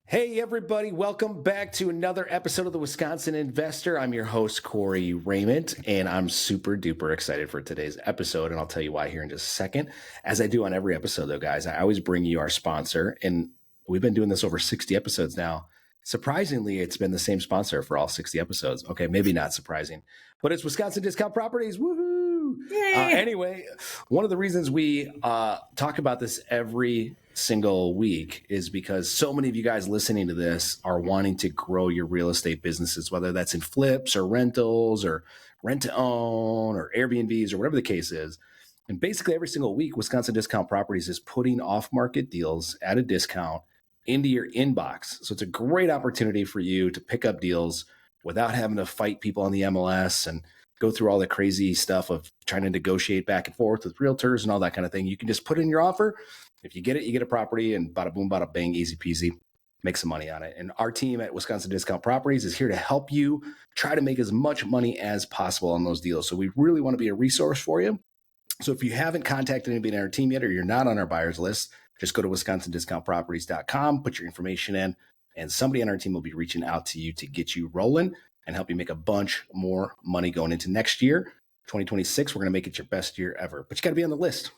Hey, everybody. Welcome back to another episode of the Wisconsin Investor. I'm your host, Corey Raymond, and I'm super duper excited for today's episode. And I'll tell you why here in just a second. As I do on every episode, though, guys, I always bring you our sponsor. And we've been doing this over 60 episodes now. Surprisingly, it's been the same sponsor for all 60 episodes. Okay, maybe not surprising, but it's Wisconsin Discount Properties. Woohoo! Anyway, one of the reasons we talk about this every single week is because so many of you guys listening to this are wanting to grow your real estate businesses, whether that's in flips or rentals or rent to own or Airbnbs or whatever the case is. And basically every single week, Wisconsin Discount Properties is putting off-market deals at a discount into your inbox. So it's a great opportunity for you to pick up deals without having to fight people on the MLS and go through all the crazy stuff of trying to negotiate back and forth with realtors and all that kind of thing. You can just put in your offer. If you get it, you get a property, and bada boom, bada bang, easy peasy, make some money on it. And our team at Wisconsin Discount Properties is here to help you try to make as much money as possible on those deals. So we really want to be a resource for you. So if you haven't contacted anybody on our team yet, or you're not on our buyers list, just go to wisconsindiscountproperties.com, put your information in, and somebody on our team will be reaching out to you to get you rolling and help you make a bunch more money going into next year. 2026, we're going to make it your best year ever. But you got to be on the list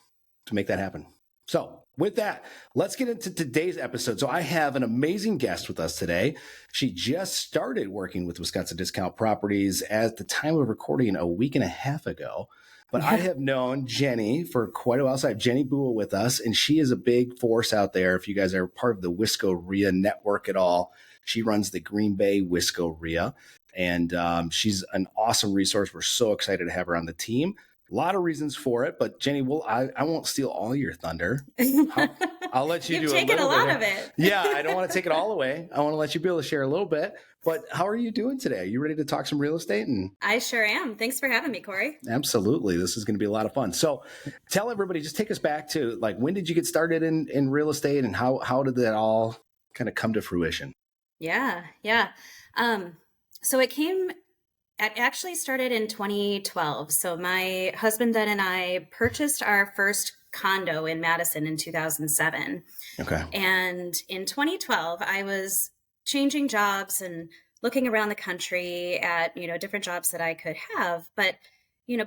to make that happen. So with that, let's get into today's episode. So I have an amazing guest with us today. She just started working with Wisconsin Discount Properties at the time of recording a week and a half ago. But I have known Jennie for quite a while. So I have Jennie Buah with us, and she is a big force out there. If you guys are part of the Wisco RIA network at all, she runs the Green Bay Wisco RIA, and she's an awesome resource. We're so excited to have her on the team. A lot of reasons for it, but Jennie, I won't steal all your thunder. I'll let you do a little bit. You've taken a lot of it. Yeah, I don't want to take it all away. I want to let you be able to share a little bit. But how are you doing today? Are you ready to talk some real estate? And I sure am. Thanks for having me, Corey. Absolutely. This is going to be a lot of fun. So tell everybody, just take us back to like, when did you get started in real estate, and how did that all kind of come to fruition? Yeah. So it actually started in 2012. So my husband then and I purchased our first condo in Madison in 2007. Okay. And in 2012, I was changing jobs and looking around the country at, different jobs that I could have. But,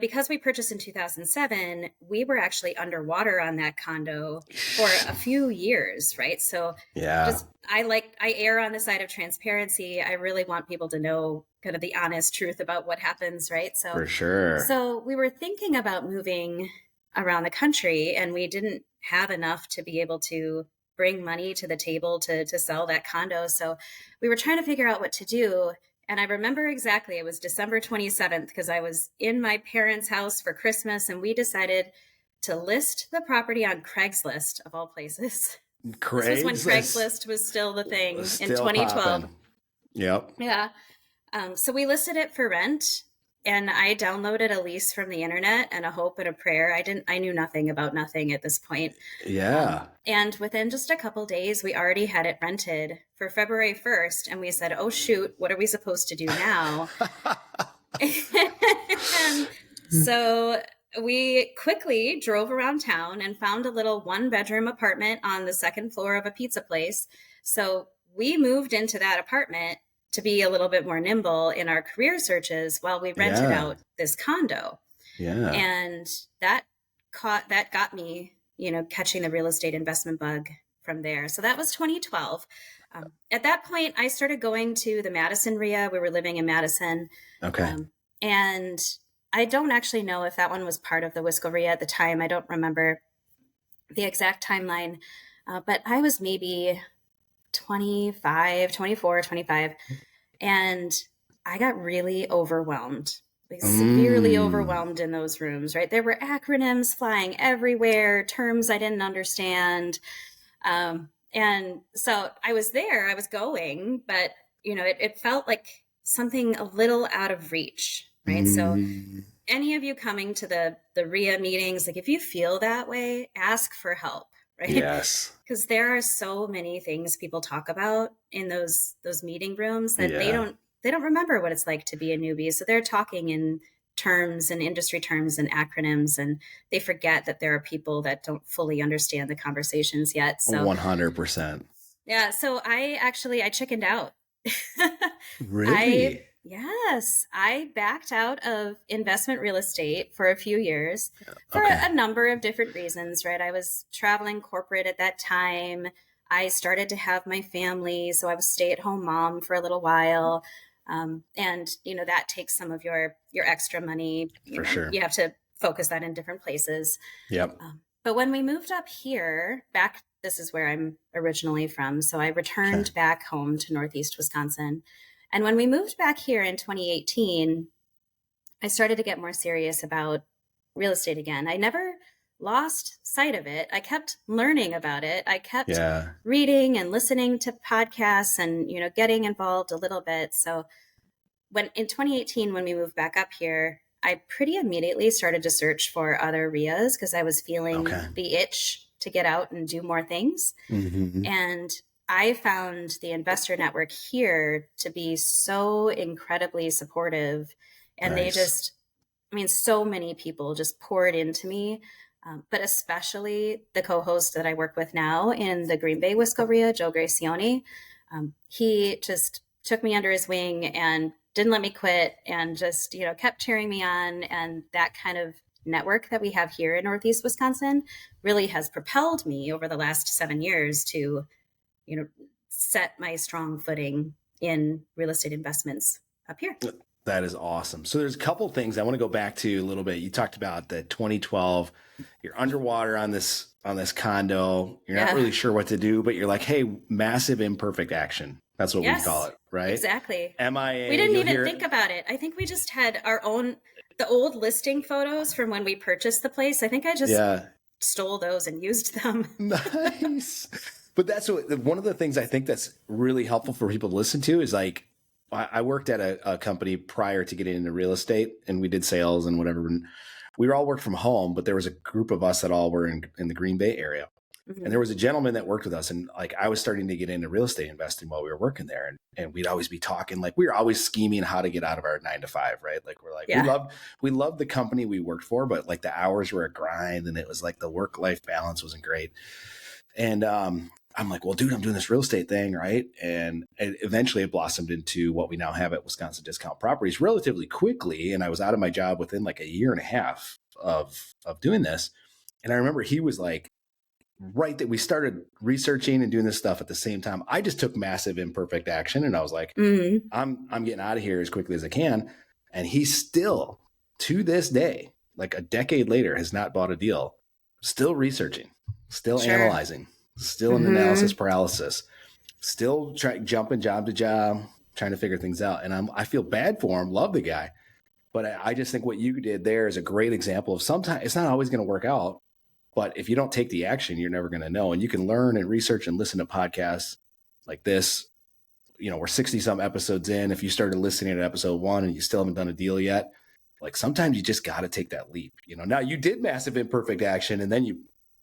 because we purchased in 2007, we were actually underwater on that condo for a few years, right? So yeah, I err on the side of transparency. I really want people to know kind of the honest truth about what happens, right? So for sure. So we were thinking about moving around the country, and we didn't have enough to be able to bring money to the table to sell that condo. So we were trying to figure out what to do. And I remember exactly, it was December 27th, because I was in my parents' house for Christmas, and we decided to list the property on Craigslist, of all places. Craigslist. This was when Craigslist was still the thing in 2012. Poppin'. Yep. Yeah. So we listed it for rent, and I downloaded a lease from the internet and a hope and a prayer. I knew nothing about nothing at this point. Yeah. And within just a couple days, we already had it rented for February 1st. And we said, oh, shoot, what are we supposed to do now? And so we quickly drove around town and found a little 1-bedroom apartment on the second floor of a pizza place. So we moved into that apartment to be a little bit more nimble in our career searches while we rented out this condo. Yeah. And that got me, catching the real estate investment bug from there. So that was 2012. At that point, I started going to the Madison RIA. We were living in Madison. Okay. And I don't actually know if that one was part of the Wisco RIA at the time. I don't remember the exact timeline, but I was maybe 24, 25. And I got really overwhelmed, severely overwhelmed in those rooms, right? There were acronyms flying everywhere, terms I didn't understand. And so I was going, but, it felt like something a little out of reach, right? So any of you coming to the RIA meetings, like if you feel that way, ask for help. Right? Yes. Because there are so many things people talk about in those meeting rooms that they don't remember what it's like to be a newbie. So they're talking in terms and industry terms and acronyms, and they forget that there are people that don't fully understand the conversations yet. So 100%. Yeah. So I chickened out. Really? Yes, I backed out of investment real estate for a few years for Okay. a number of different reasons, right? I was traveling corporate at that time. I started to have my family, so I was stay-at-home mom for a little while. And that takes some of your extra money. For sure. You have to focus that in different places. Yep. But when we moved up here, this is where I'm originally from. So I Okay. returned back home to Northeast Wisconsin. And when we moved back here in 2018, I started to get more serious about real estate again. I never lost sight of it. I kept learning about it. I kept Yeah. reading and listening to podcasts and, getting involved a little bit. So when in 2018, when we moved back up here, I pretty immediately started to search for other RIAs because I was feeling Okay. the itch to get out and do more things. Mm-hmm. And I found the investor network here to be so incredibly supportive. And they Nice. just, so many people just poured into me. But especially the co-host that I work with now in the Green Bay Wisco RIA, Joe Gracione. He just took me under his wing and didn't let me quit and just, kept cheering me on. And that kind of network that we have here in Northeast Wisconsin really has propelled me over the last 7 years to, set my strong footing in real estate investments up here. That is awesome. So there's a couple things I want to go back to a little bit. You talked about the 2012, you're underwater on this condo. You're not really sure what to do, but you're like, hey, massive imperfect action. That's what we call it, right? Exactly. MIA. We didn't even think about it. I think we just had the old listing photos from when we purchased the place. I think I just stole those and used them. Nice. But that's one of the things I think that's really helpful for people to listen to is like, I worked at a company prior to getting into real estate, and we did sales and whatever. And we were all worked from home, but there was a group of us that all were in the Green Bay area. Mm-hmm. And there was a gentleman that worked with us, and like I was starting to get into real estate investing while we were working there. And we'd always be talking, like we were always scheming how to get out of our 9 to 5, right? Like we're like, we loved the company we worked for, but like the hours were a grind, and it was like the work-life balance wasn't great. And I'm like, well, dude, I'm doing this real estate thing, right? And eventually it blossomed into what we now have at Wisconsin Discount Properties relatively quickly. And I was out of my job within like a year and a half of doing this. And I remember he was like, right, that we started researching and doing this stuff at the same time. I just took massive imperfect action, and I was like, I'm getting out of here as quickly as I can. And he still, to this day, like a decade later, has not bought a deal, still researching, still analyzing. Still in analysis paralysis, still jumping job to job, trying to figure things out. And I feel bad for him, love the guy. But I just think what you did there is a great example of sometimes it's not always going to work out. But if you don't take the action, you're never going to know. And you can learn and research and listen to podcasts like this. We're 60 some episodes in. If you started listening to episode 1 and you still haven't done a deal yet, like sometimes you just got to take that leap. Now you did massive imperfect action, and then you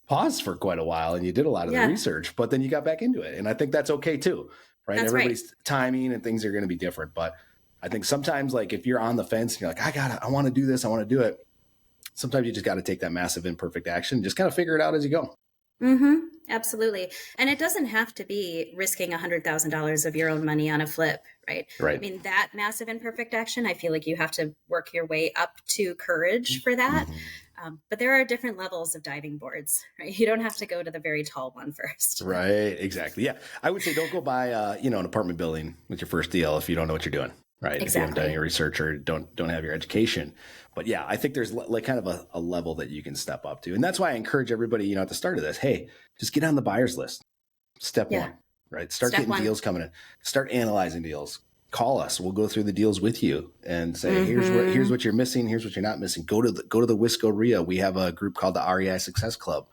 paused for quite a while and you did a lot of the research, but then you got back into it. And I think that's okay too, right? That's Everybody's timing and things are going to be different. But I think sometimes like if you're on the fence and you're like, I want to do this, I want to do it. Sometimes you just got to take that massive imperfect action and just kind of figure it out as you go. Mm-hmm. Absolutely. And it doesn't have to be risking $100,000 of your own money on a flip, right? Right. That massive imperfect action, I feel like you have to work your way up to courage for that. But there are different levels of diving boards, right? You don't have to go to the very tall one first. Right. Exactly. Yeah. I would say don't go buy, an apartment building with your first deal if you don't know what you're doing. Right. Exactly. If you haven't done your research or don't have your education. But yeah, I think there's like kind of a level that you can step up to. And that's why I encourage everybody, at the start of this, hey, just get on the buyer's list. Step 1, right? Start getting deals coming in. Start analyzing deals. Call us. We'll go through the deals with you and say, here's what you're missing. Here's what you're not missing. Go to the Wisco RIA. We have a group called the REI Success Club.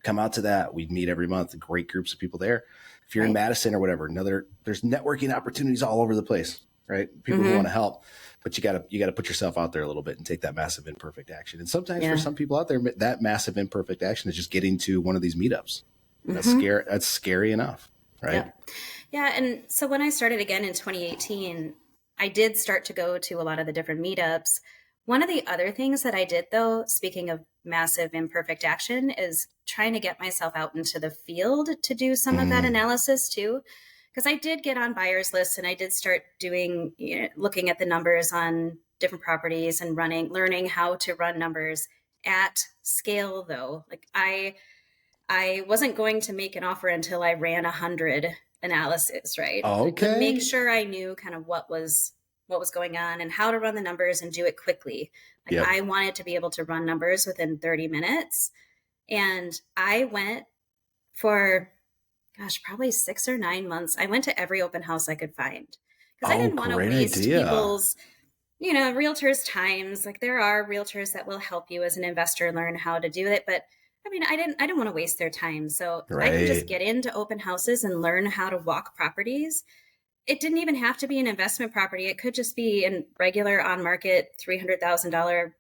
Come out to that. We meet every month. Great groups of people there. If you're in Madison or whatever, there's networking opportunities all over the place, right? People who want to help, but you gotta put yourself out there a little bit and take that massive imperfect action. And sometimes for some people out there, that massive imperfect action is just getting to one of these meetups. That's scary enough, right? Yeah. And so when I started again in 2018, I did start to go to a lot of the different meetups, One of the other things that I did, though, speaking of massive imperfect action, is trying to get myself out into the field to do some of that analysis too. Because I did get on buyers lists and I did start doing, looking at the numbers on different properties and learning how to run numbers at scale, though. Like I wasn't going to make an offer until I ran 100 analysis, right? To make Okay. sure I knew kind of what was going on and how to run the numbers and do it quickly. Like Yep. I wanted to be able to run numbers within 30 minutes. And I went for, gosh, probably 6 or 9 months. I went to every open house I could find because I Oh, didn't want to great waste idea. people's, realtors' times. Like there are realtors that will help you as an investor learn how to do it. But I mean, I didn't want to waste their time. So if I can just Right. get into open houses and learn how to walk properties, it didn't even have to be an investment property. It could just be a regular on market $300,000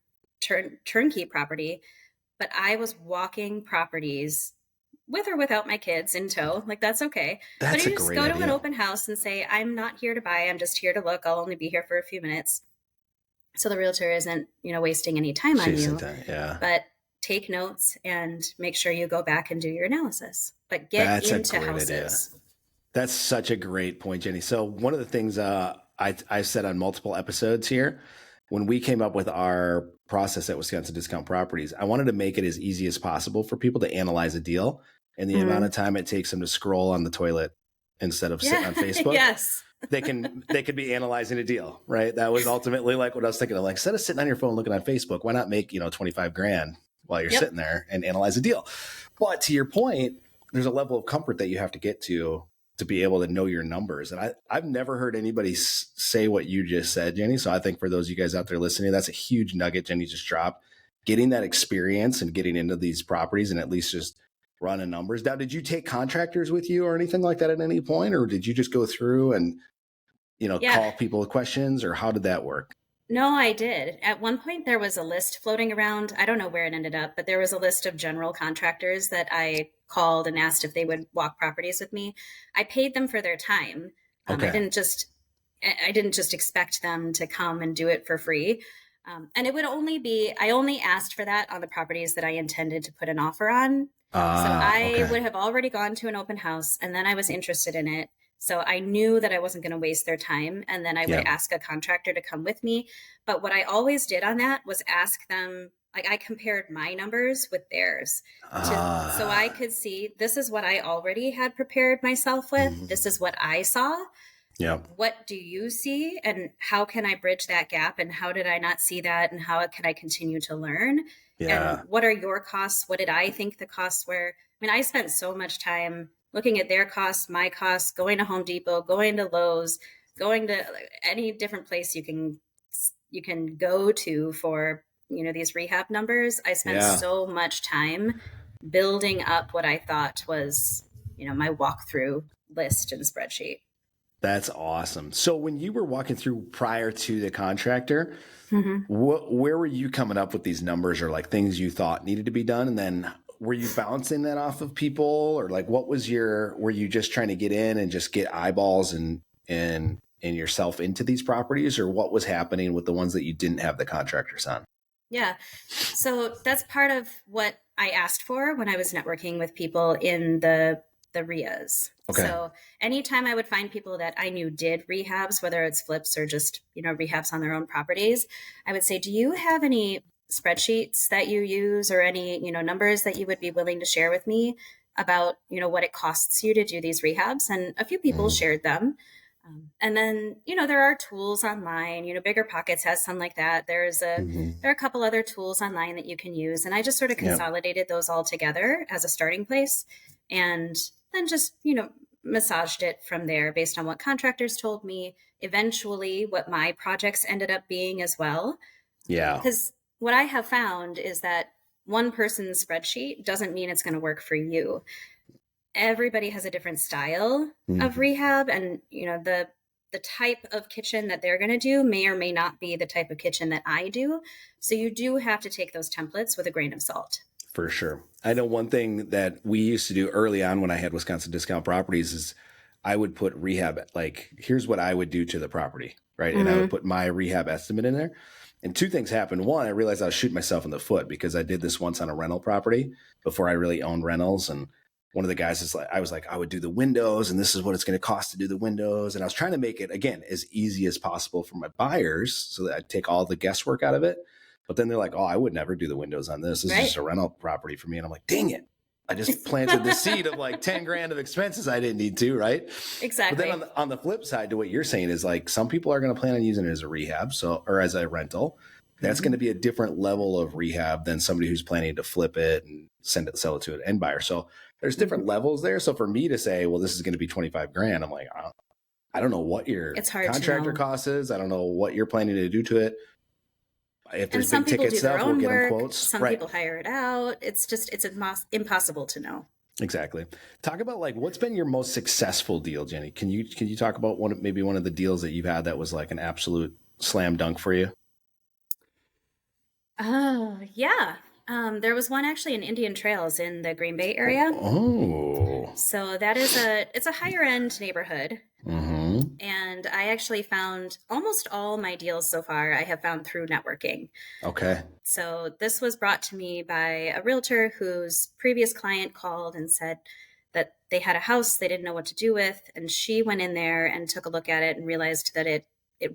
turnkey property. But I was walking properties with or without my kids in tow. Like that's okay. But That's you a just great go to an idea. open house and say, I'm not here to buy. I'm just here to look. I'll only be here for a few minutes. So the realtor isn't, wasting any time on Chasing you. time. Yeah. But take notes and make sure you go back and do your analysis. But get That's a into great idea. houses. That's such a great point, Jenny. So one of the things I've said on multiple episodes here, when we came up with our process at Wisconsin Discount Properties, I wanted to make it as easy as possible for people to analyze a deal and the amount Mm-hmm. of time it takes them to scroll on the toilet instead of sitting Yeah. on Facebook. Yes. They could be analyzing a deal, right? That was ultimately like what I was thinking of. Like, instead of sitting on your phone looking on Facebook, why not make 25 grand while you're Yep. sitting there and analyze a deal? But to your point, there's a level of comfort that you have to get to be able to know your numbers. And I've never heard anybody say what you just said, Jenny. So I think for those of you guys out there listening, that's a huge nugget Jenny just dropped. Getting that experience and getting into these properties and at least just running numbers. Now, did you take contractors with you or anything like that at any point? Or did you just go through and Yeah. call people with questions, or how did that work? No, I did. At one point, there was a list floating around. I don't know where it ended up, but there was a list of general contractors that I called and asked if they would walk properties with me. I paid them for their time. I Okay. didn't just expect them to come and do it for free. And it would I only asked for that on the properties that I intended to put an offer on. So I Okay. would have already gone to an open house and then I was interested in it. So I knew that I wasn't going to waste their time. And then I would Yeah. ask a contractor to come with me. But what I always did on that was ask them, like I compared my numbers with theirs so I could see this is what I already had prepared myself with. This is what I saw. Yeah. What do you see? And how can I bridge that gap? And how did I not see that? And how can I continue to learn? Yeah. And what are your costs? What did I think the costs were? I mean, I spent so much time looking at their costs, my costs, going to Home Depot, going to Lowe's, going to any different place you can go to for, these rehab numbers. I spent Yeah. so much time building up what I thought was, my walkthrough list and spreadsheet. That's awesome. So when you were walking through prior to the contractor, Mm-hmm. where were you coming up with these numbers or like things you thought needed to be done? And then were you bouncing that off of people, or like what was were you just trying to get in and just get eyeballs and yourself into these properties, or what was happening with the ones that you didn't have the contractors on? Yeah. So that's part of what I asked for when I was networking with people in the RIAs. Okay. So anytime I would find people that I knew did rehabs, whether it's flips or just, rehabs on their own properties, I would say, do you have any spreadsheets that you use or any, numbers that you would be willing to share with me about, what it costs you to do these rehabs? And a few people shared them. And then, there are tools online, Bigger Pockets has some like that. There are a couple other tools online that you can use. And I just sort of consolidated those all together as a starting place and then just, massaged it from there based on what contractors told me, eventually what my projects ended up being as well. Yeah. Because what I have found is that one person's spreadsheet doesn't mean it's going to work for you. Everybody has a different style of rehab, and the type of kitchen that they're going to do may or may not be the type of kitchen that I do. So you do have to take those templates with a grain of salt. For sure. I know one thing that we used to do early on when I had Wisconsin Discount Properties is I would put rehab, like, here's what I would do to the property, right? And I would put my rehab estimate in there. And two things happened. One, I realized I was shooting myself in the foot because I did this once on a rental property before I really owned rentals. And one of the guys is like, I would do the windows and this is what it's going to cost to do the windows. And I was trying to make it, again, as easy as possible for my buyers so that I'd take all the guesswork out of it. But then they're like, oh, I would never do the windows on this. This is just a rental property for me. And I'm like, dang it. I just planted the seed of like 10 grand of expenses I didn't need to, right? Exactly. But then on the flip side to what you're saying is like, some people are going to plan on using it as a rehab, or as a rental. That's going to be a different level of rehab than somebody who's planning to flip it and sell it to an end buyer. So there's different levels there. So for me to say, well, this is going to be 25 grand, I'm like, I don't know what your contractor cost is. I don't know what you're planning to do to it. If there's big ticket stuff, we'll get them quotes. Some people hire it out. It's impossible to know. Exactly. Talk about like, what's been your most successful deal, Jenny? Can you talk about one of the deals that you've had that was like an absolute slam dunk for you? Oh, yeah. There was one actually in Indian Trails in the Green Bay area. Oh. So that is it's a higher end neighborhood. Mm-hmm. And I actually found almost all my deals so far I have found through networking. Okay. So this was brought to me by a realtor whose previous client called and said that they had a house they didn't know what to do with. And she went in there and took a look at it and realized that it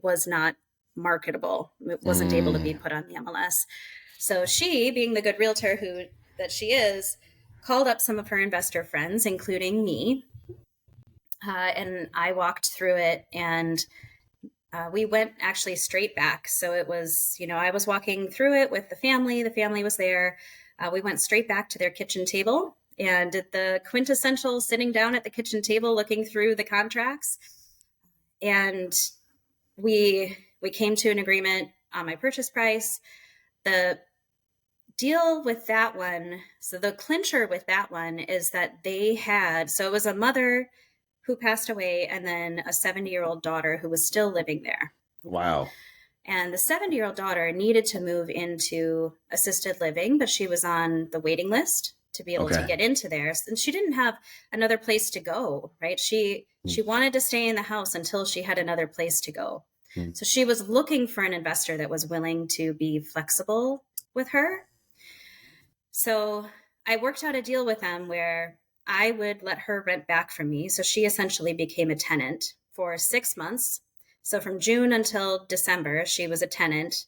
was not marketable. It wasn't able to be put on the MLS. So she, being the good realtor that she is, called up some of her investor friends, including me. And I walked through it, and we went actually straight back. So it was, I was walking through it with the family. The family was there. We went straight back to their kitchen table and did the quintessential sitting down at the kitchen table, looking through the contracts. And we came to an agreement on my purchase price. The deal with that one, so the clincher with that one is that so it was a mother who passed away and then a 70-year-old daughter who was still living there. Wow. And the 70-year-old daughter needed to move into assisted living, but she was on the waiting list to be able to get into there. And she didn't have another place to go, right? She wanted to stay in the house until she had another place to go. So she was looking for an investor that was willing to be flexible with her. So I worked out a deal with them where I would let her rent back from me. So she essentially became a tenant for 6 months. So from June until December, she was a tenant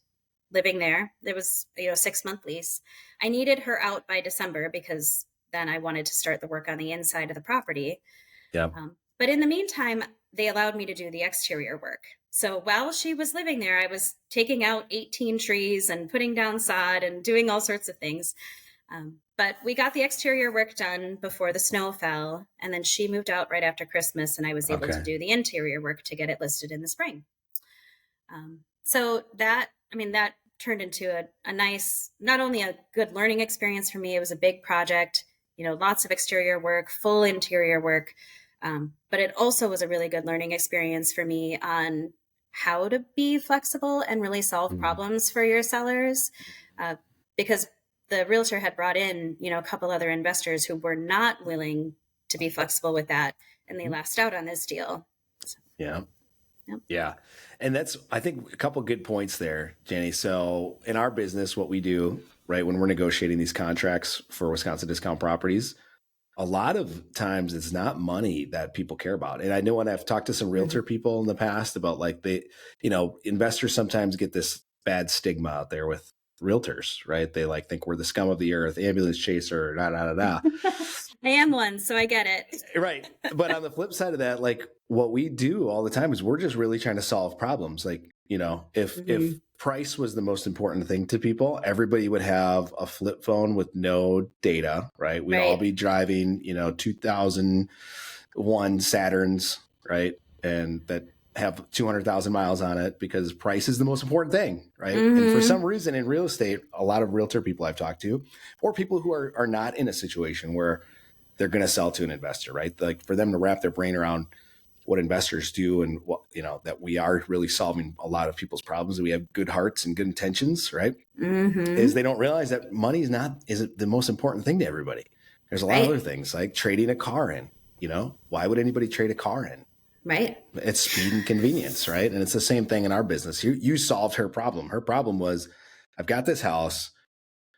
living there. There was a 6-month lease. I needed her out by December because then I wanted to start the work on the inside of the property. Yeah. But in the meantime, they allowed me to do the exterior work. So while she was living there, I was taking out 18 trees and putting down sod and doing all sorts of things. But we got the exterior work done before the snow fell. And then she moved out right after Christmas, and I was able to do the interior work to get it listed in the spring. So that turned into a nice, not only a good learning experience for me, it was a big project, lots of exterior work, full interior work. But it also was a really good learning experience for me on how to be flexible and really solve problems for your sellers. Because the realtor had brought in, a couple other investors who were not willing to be flexible with that. And they lost out on this deal. So, yeah. Yeah. And that's, I think, a couple good points there, Jenny. So in our business, what we do, right, when we're negotiating these contracts for Wisconsin discount properties, a lot of times it's not money that people care about. And I know when I've talked to some realtor people in the past about like investors sometimes get this bad stigma out there with realtors, right? They think we're the scum of the earth, ambulance chaser, I am one, so I get it. Right. But on the flip side of that, what we do all the time is we're just really trying to solve problems. If price was the most important thing to people, everybody would have a flip phone with no data, right? We'd all be driving, 2001 Saturns, right? And that have 200,000 miles on it because price is the most important thing, right? And for some reason in real estate, a lot of realtor people I've talked to, or people who are not in a situation where they're going to sell to an investor, right? For them to wrap their brain around what investors do and what, that we are really solving a lot of people's problems. We have good hearts and good intentions, right? Is they don't realize that money isn't the most important thing to everybody. There's a lot of other things like trading a car in, why would anybody trade a car in? Right. It's speed and convenience, right? And it's the same thing in our business. You solved her problem. Her problem was, I've got this house.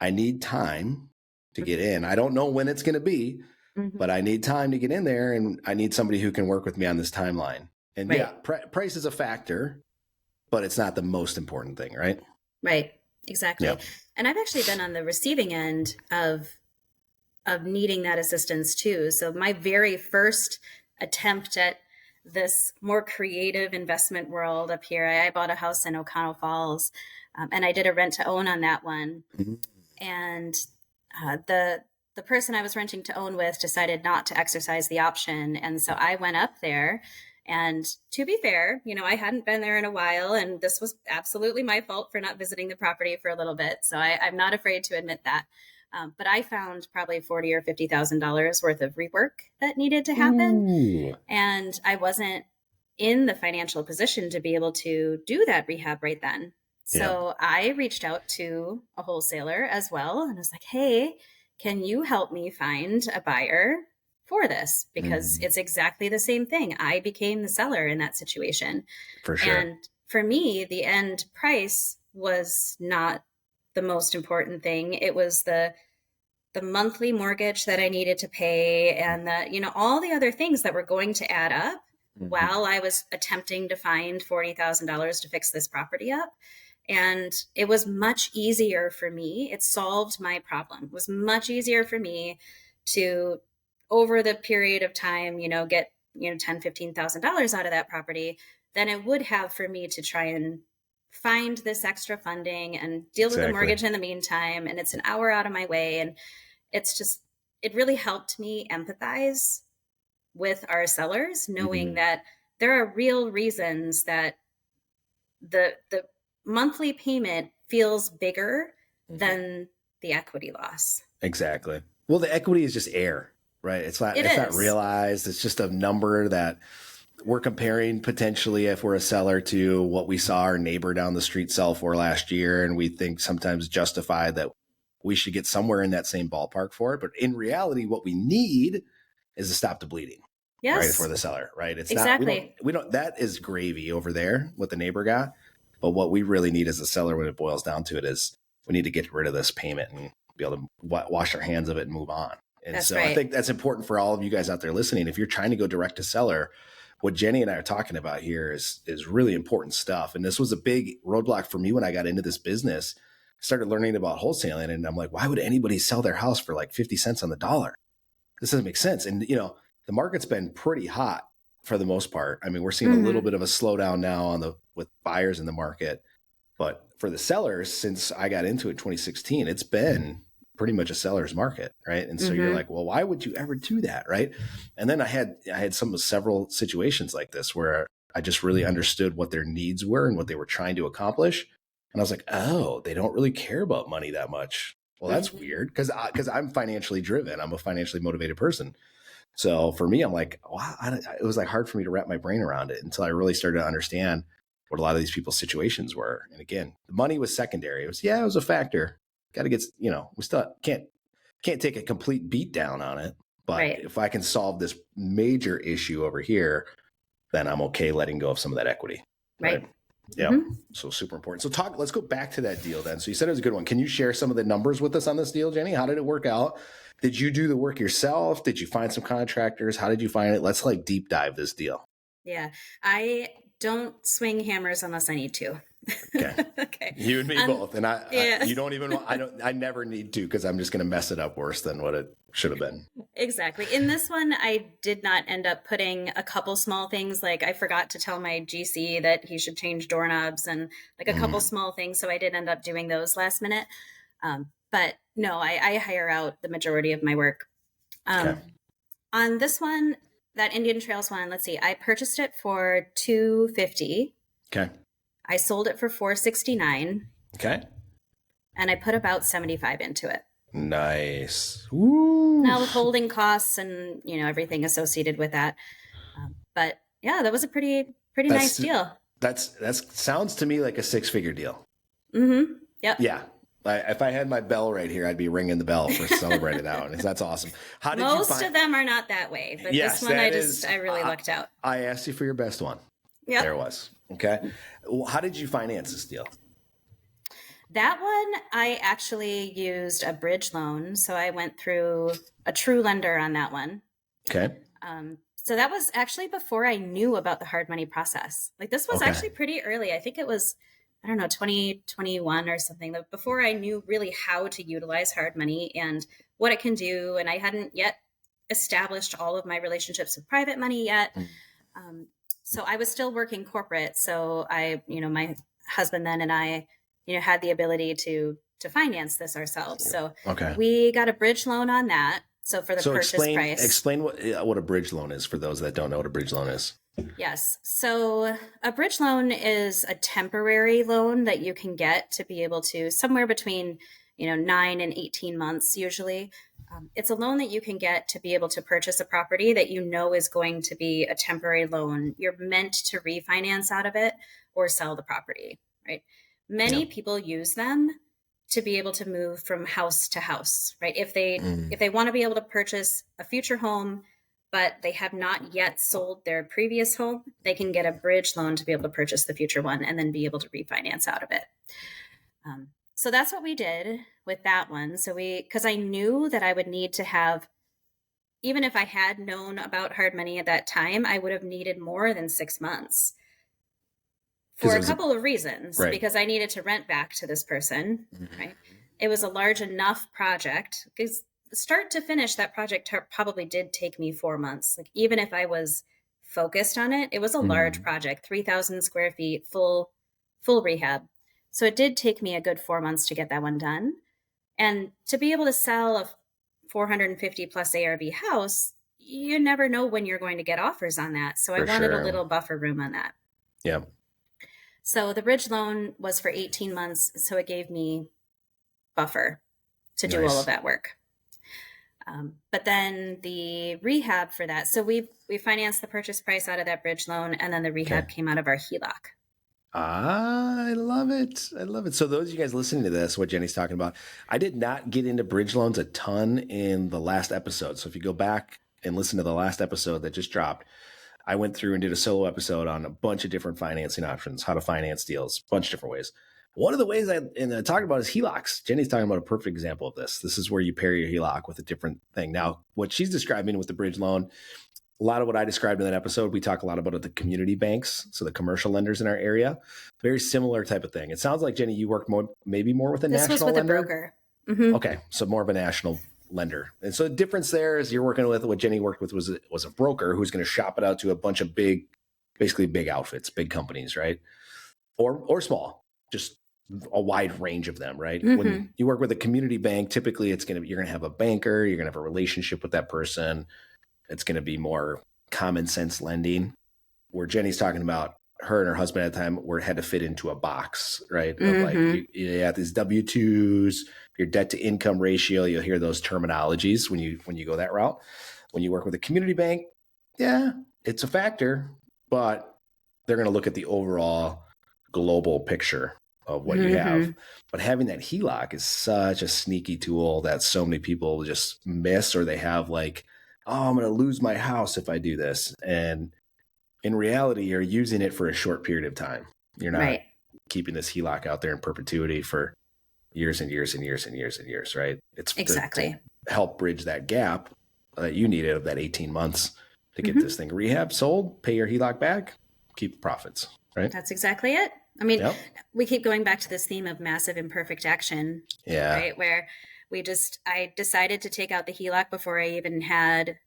I need time to get in. I don't know when it's going to be, but I need time to get in there, and I need somebody who can work with me on this timeline. And Right. yeah, price is a factor, but it's not the most important thing, right? Right. Exactly. Yeah. And I've actually been on the receiving end of needing that assistance too. So my very first attempt at this more creative investment world up here, I bought a house in O'Connell Falls, and I did a rent to own on that one. Mhm. And the person I was renting to own with decided not to exercise the option, and so I went up there. And to be fair, I hadn't been there in a while, and this was absolutely my fault for not visiting the property for a little bit. So I'm not afraid to admit that. But I found probably $40,000 or $50,000 worth of rework that needed to happen. Ooh. And I wasn't in the financial position to be able to do that rehab right then. So I reached out to a wholesaler as well. And I was like, hey, can you help me find a buyer for this? Because it's exactly the same thing. I became the seller in that situation. For sure. And for me, the end price was not the most important thing. It was the monthly mortgage that I needed to pay, and all the other things that were going to add up while I was attempting to find $40,000 to fix this property up. And it was much easier for me. It solved my problem. It was much easier for me to, over the period of time, get, $10,000, $15,000 out of that property than it would have for me to try and find this extra funding and deal with the mortgage in the meantime. And it's an hour out of my way. And it really helped me empathize with our sellers, knowing that there are real reasons that the monthly payment feels bigger than the equity loss. Exactly. Well, the equity is just air, right? It's not realized. It's just a number that we're comparing potentially, if we're a seller, to what we saw our neighbor down the street sell for last year. And we think sometimes justified that we should get somewhere in that same ballpark for it. But in reality, what we need is to stop the bleeding. Yes. Right, for the seller, right? It's exactly. We don't, that is gravy over there, what the neighbor got. But what we really need as a seller, when it boils down to it, is we need to get rid of this payment and be able to wash our hands of it and move on. And That's so right. I think that's important for all of you guys out there listening. If you're trying to go direct to seller, what Jennie and I are talking about here is really important stuff. And this was a big roadblock for me when I got into this business. I started learning about wholesaling, and I'm like, why would anybody sell their house for like 50 cents on the dollar? This doesn't make sense. And, the market's been pretty hot for the most part. I mean, we're seeing a little bit of a slowdown now with buyers in the market, but for the sellers, since I got into it in 2016, it's been pretty much a seller's market, right? And so you're like, well, why would you ever do that, right? And then I had several situations like this where I just really understood what their needs were and what they were trying to accomplish, and I was like, oh, they don't really care about money that much. Well, that's weird, because I'm financially driven. I'm a financially motivated person. So for me, I'm like, wow, it was like hard for me to wrap my brain around it until I really started to understand what a lot of these people's situations were. And again, the money was secondary. It was a factor. Got to get, we still can't take a complete beat down on it. But if I can solve this major issue over here, then I'm okay letting go of some of that equity. Right. Yeah. So super important. So let's go back to that deal then. So you said it was a good one. Can you share some of the numbers with us on this deal, Jennie? How did it work out? Did you do the work yourself? Did you find some contractors? How did you find it? Let's deep dive this deal. Yeah. I don't swing hammers unless I need to. Okay. Okay. You and me both. And I never need to, because I'm just going to mess it up worse than what it should have been. Exactly. In this one, I did not end up putting a couple small things. Like I forgot to tell my GC that he should change doorknobs and like a couple small things. So I did end up doing those last minute. But no, I hire out the majority of my work. On this one, that Indian Trails one, let's see, I purchased it for $250. Okay. I sold it for $469. Okay. And I put about $75 into it. Nice. Woo. Now with holding costs and everything associated with that. But yeah, that was a pretty nice deal. That sounds to me like a 6-figure deal. Yep. Yeah. If I had my bell right here, I'd be ringing the bell for celebrating that one. That's awesome. How did you Most find? of them are not that way, but Yes, this one that is. I really lucked out. I asked you for your best one. Yep. There it was. Okay. Well, how did you finance this deal? That one, I actually used a bridge loan. So I went through a true lender on that one. Okay. So that was actually before I knew about the hard money process. Like this was actually pretty early. I think it was, I don't know, 2021 or something, before I knew really how to utilize hard money and what it can do. And I hadn't yet established all of my relationships with private money yet. So I was still working corporate. So my husband then and I, had the ability to finance this ourselves. So we got a bridge loan on that. So for the purchase price. Explain what a bridge loan is for those that don't know what a bridge loan is. Yes. So a bridge loan is a temporary loan that you can get to be able to somewhere between, 9 and 18 months usually. It's a loan that you can get to be able to purchase a property that is going to be a temporary loan. You're meant to refinance out of it or sell the property, right? Many people use them to be able to move from house to house, right? If they want to be able to purchase a future home, but they have not yet sold their previous home, they can get a bridge loan to be able to purchase the future one and then be able to refinance out of it. So that's what we did with that one. So because I knew that I would need to have, even if I had known about hard money at that time, I would have needed more than 6 months for a couple of reasons, right. Because I needed to rent back to this person, right? It was a large enough project because start to finish, that project probably did take me 4 months. Like even if I was focused on it, it was a large project, 3,000 square feet, full rehab. So it did take me a good 4 months to get that one done. And to be able to sell a 450 plus ARV house, you never know when you're going to get offers on that. So I wanted a little buffer room on that. Yeah. So the bridge loan was for 18 months. So it gave me buffer to do all of that work. But then the rehab for that. So we financed the purchase price out of that bridge loan, and then the rehab came out of our HELOC. I love it. I love it. So those of you guys listening to this, what Jennie's talking about, I did not get into bridge loans a ton in the last episode. So if you go back and listen to the last episode that just dropped, I went through and did a solo episode on a bunch of different financing options, how to finance deals, a bunch of different ways. One of the ways I talk about is HELOCs. Jennie's talking about a perfect example of this. This is where you pair your HELOC with a different thing. Now, what she's describing with the bridge loan, a lot of what I described in that episode, we talk a lot about the community banks, so the commercial lenders in our area. Very similar type of thing. It sounds like, Jennie, you worked maybe more with a national lender. This was with a broker. Mm-hmm. Okay, so more of a national lender. And so the difference there is you're working with, what Jennie worked with was a broker who's going to shop it out to a bunch of basically big outfits, big companies, right? Or small, just a wide range of them, right? Mm-hmm. When you work with a community bank, typically you're going to have a banker, you're going to have a relationship with that person. It's going to be more common sense lending, where Jennie's talking about her and her husband at the time had to fit into a box, right? Of like, you have these W-2s, your debt to income ratio. You'll hear those terminologies when you go that route. When you work with a community bank, yeah, it's a factor, but they're going to look at the overall global picture of what you have. But having that HELOC is such a sneaky tool that so many people just miss, or they have like, oh, I'm going to lose my house if I do this. And in reality, you're using it for a short period of time. You're not keeping this HELOC out there in perpetuity for years and years and years and years and years, right? It's to help bridge that gap that you needed of that 18 months to get this thing rehab, sold, pay your HELOC back, keep the profits, right? That's exactly it. I mean, we keep going back to this theme of massive imperfect action, right? Where I decided to take out the HELOC before I even had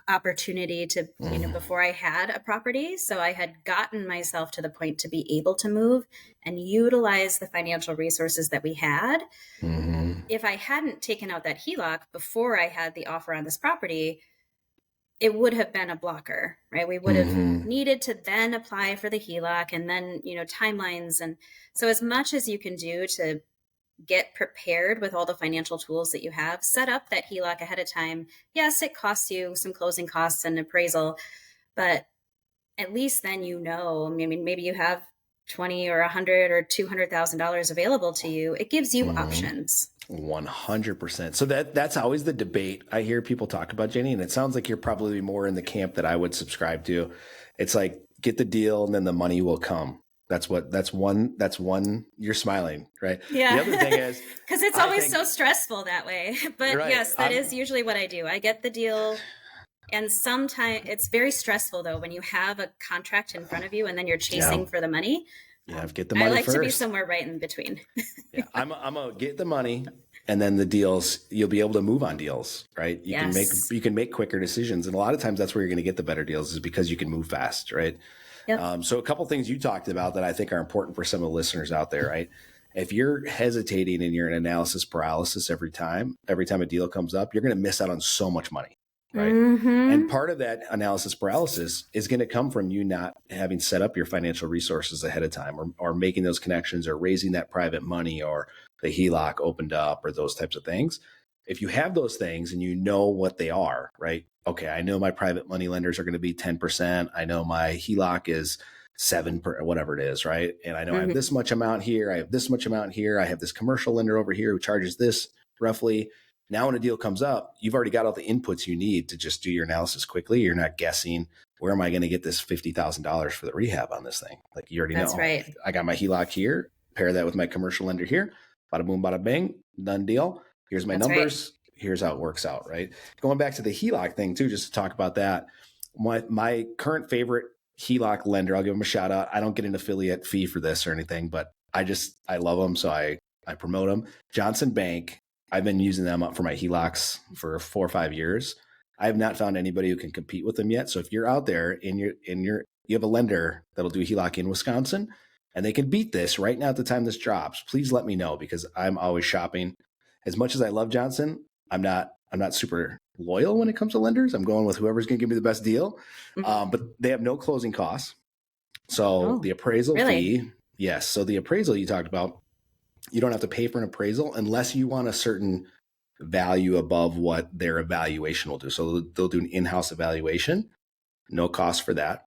opportunity to, before I had a property. So I had gotten myself to the point to be able to move and utilize the financial resources that we had. If I hadn't taken out that HELOC before I had the offer on this property, it would have been a blocker, right? We would have needed to then apply for the HELOC and then, timelines. And so as much as you can do to get prepared with all the financial tools that you have, set up that HELOC ahead of time. Yes, it costs you some closing costs and appraisal, but at least then maybe you have $20 or $100 or $200,000 available to you, it gives you options. 100%. So that's always the debate I hear people talk about, Jenny, and it sounds like you're probably more in the camp that I would subscribe to. It's like, get the deal and then the money will come. That's one, you're smiling, right? Yeah. The other thing is, because it's always so stressful that way. But right. Yes, that is usually what I do. I get the deal. And sometimes it's very stressful though, when you have a contract in front of you and then you're chasing for the money. Yeah, get the money I like first. to be somewhere right in between. Yeah, I'm gonna get the money, and then the deals, you'll be able to move on deals, right? You can make quicker decisions, and a lot of times that's where you're going to get the better deals, is because you can move fast, right? Yep. So a couple of things you talked about that I think are important for some of the listeners out there, right? If you're hesitating and you're in analysis paralysis every time a deal comes up, you're going to miss out on so much money. Right. Mm-hmm. And part of that analysis paralysis is going to come from you not having set up your financial resources ahead of time, or making those connections, or raising that private money, or the HELOC opened up, or those types of things. If you have those things and you know what they are, right? Okay, I know my private money lenders are going to be 10%. I know my HELOC is 7%, whatever it is, right? And I know I have this much amount here. I have this much amount here. I have this commercial lender over here who charges this roughly. Now, when a deal comes up, you've already got all the inputs you need to just do your analysis quickly. You're not guessing, where am I going to get this $50,000 for the rehab on this thing? Like, you already know. That's right. I got my HELOC here, pair that with my commercial lender here. Bada boom, bada bang, done deal. Here's my numbers. Right. Here's how it works out, right? Going back to the HELOC thing too, just to talk about that. My current favorite HELOC lender, I'll give them a shout out. I don't get an affiliate fee for this or anything, but I love them. So I promote them. Johnson Bank. I've been using them up for my HELOCs for 4 or 5 years. I have not found anybody who can compete with them yet. So if you're out there and you have a lender that'll do a HELOC in Wisconsin and they can beat this right now at the time this drops, please let me know, because I'm always shopping. As much as I love Johnson, I'm not super loyal when it comes to lenders. I'm going with whoever's going to give me the best deal. But they have no closing costs. So the appraisal fee, yes. So the appraisal you talked about, you don't have to pay for an appraisal unless you want a certain value above what their evaluation will do. So they'll do an in-house evaluation, no cost for that.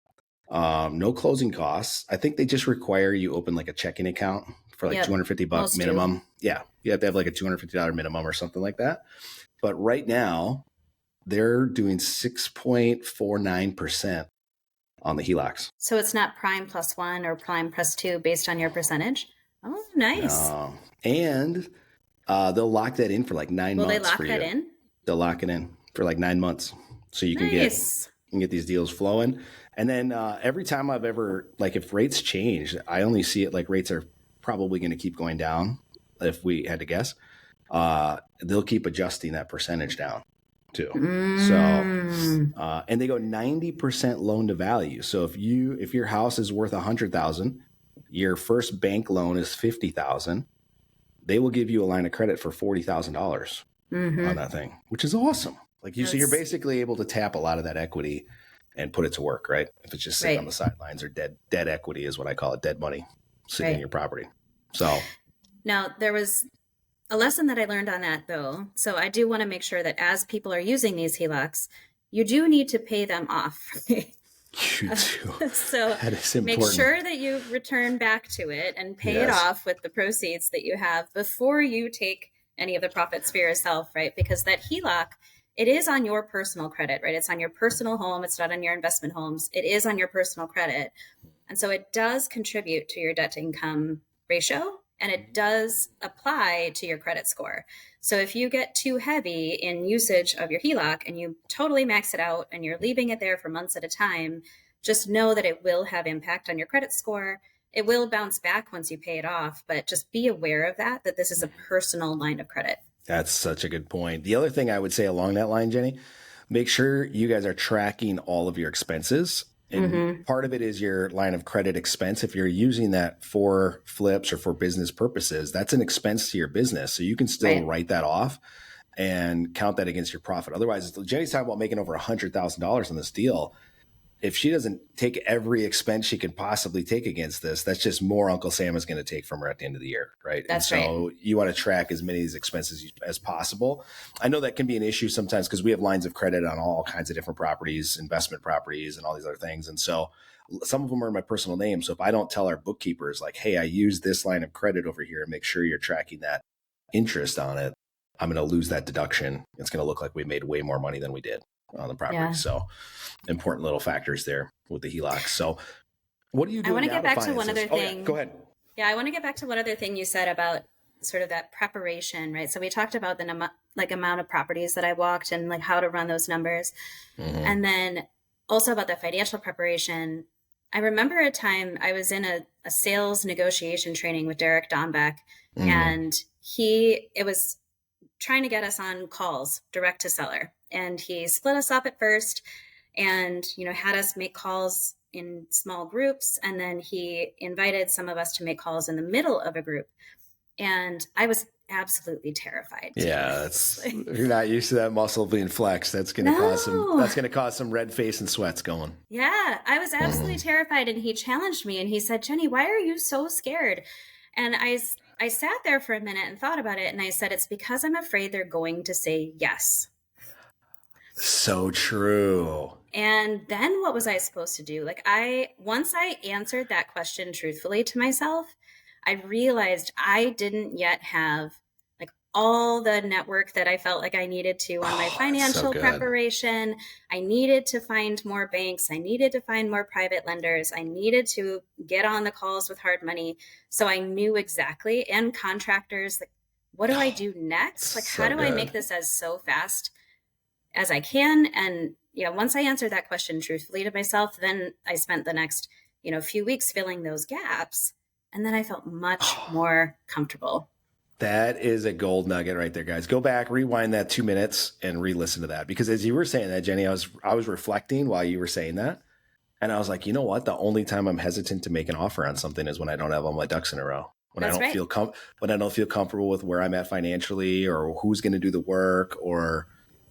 No closing costs. I think they just require you open like a checking account for like $250 minimum. Yeah. You have to have like a $250 minimum or something like that. But right now they're doing 6.49% on the HELOCs. So it's not prime plus 1 or prime plus 2 based on your percentage. Oh, nice. And they'll lock that in for like 9 months. Will they lock that in? They'll lock it in for like 9 months. So you can get these deals flowing. And then every time I've ever, like, if rates change, I only see it like rates are probably going to keep going down. If we had to guess, they'll keep adjusting that percentage down too. So, and they go 90% loan to value. So if your house is worth $100,000, your first bank loan is $50,000. They will give you a line of credit for $40,000 on that thing, which is awesome. Like so you're basically able to tap a lot of that equity and put it to work, right? If it's just sitting on the sidelines, or dead equity is what I call it, dead money sitting in your property. So now there was a lesson that I learned on that though. So I do want to make sure that as people are using these HELOCs, you do need to pay them off. You do. So that is important. Make sure that you return back to it and pay it off with the proceeds that you have before you take any of the profits for yourself, right? Because that HELOC, it is on your personal credit, right? It's on your personal home. It's not on your investment homes. It is on your personal credit. And so it does contribute to your debt to income ratio, and it does apply to your credit score. So if you get too heavy in usage of your HELOC and you totally max it out and you're leaving it there for months at a time, just know that it will have impact on your credit score. It will bounce back once you pay it off, but just be aware of that this is a personal line of credit. That's such a good point. The other thing I would say along that line, Jenny, make sure you guys are tracking all of your expenses. And part of it is your line of credit expense. If you're using that for flips or for business purposes, that's an expense to your business. So you can still write that off and count that against your profit. Otherwise, Jenny's talking about making over $100,000 on this deal. If she doesn't take every expense she can possibly take against this, that's just more Uncle Sam is going to take from her at the end of the year, right? That's so you want to track as many of these expenses as possible. I know that can be an issue sometimes because we have lines of credit on all kinds of different properties, investment properties, and all these other things. And so some of them are in my personal name. So if I don't tell our bookkeepers like, hey, I use this line of credit over here and make sure you're tracking that interest on it, I'm going to lose that deduction. It's going to look like we made way more money than we did on the property. Yeah. So important little factors there with the HELOCs. So what are you doing? I want to now get back to finance one other this? thing. Yeah, go ahead. Yeah, I want to get back to one other thing you said about sort of that preparation, right? So we talked about the amount of properties that I walked and like how to run those numbers. And then also about the financial preparation. I remember a time I was in a sales negotiation training with Derek Donbeck, and it was trying to get us on calls direct to seller. And he split us up at first and, had us make calls in small groups. And then he invited some of us to make calls in the middle of a group. And I was absolutely terrified. Yeah, you're not used to that muscle being flexed. That's going to cause some red face and sweats going. Yeah, I was absolutely terrified. And he challenged me and he said, Jennie, why are you so scared? And I sat there for a minute and thought about it. And I said, it's because I'm afraid they're going to say yes. So true. And then what was I supposed to do? Once I answered that question truthfully to myself, I realized I didn't yet have all the network that I felt like I needed to on my financial preparation. I needed to find more banks. I needed to find more private lenders. I needed to get on the calls with hard money. So I knew exactly, and contractors, what do I do next? How do I make this as so fast as I can? And once I answered that question truthfully to myself, then I spent the next, few weeks filling those gaps. And then I felt much more comfortable. That is a gold nugget right there, guys. Go back, rewind that 2 minutes and re-listen to that. Because as you were saying that, Jennie, I was reflecting while you were saying that. And I was like, you know what? The only time I'm hesitant to make an offer on something is when I don't have all my ducks in a row. When I don't feel comfortable with where I'm at financially, or who's going to do the work, or